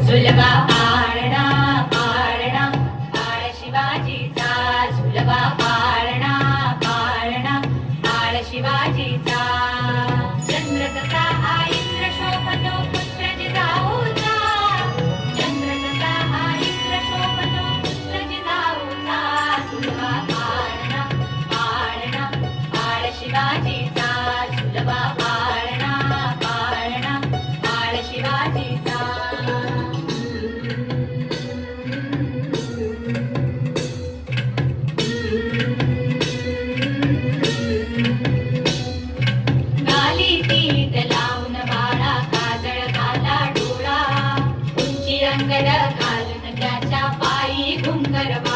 झुलवा पाळणा पाळणा पाळ शिवाजीचा झुलवा पाळणा पाळणा पाळ शिवाजीचा चंद्र तसा हा इंद्र शोभतो पुत्र जिजाऊचा चंद्र तसा हा इंद्र शोभतो पुत्र जिजाऊचा झुलवा पाळणा पाळणा पाळ शिवाजीचा झुलवा पाळणा पाळणा पाळ शिवाजीचा घालून त्याच्या पायी घुंगर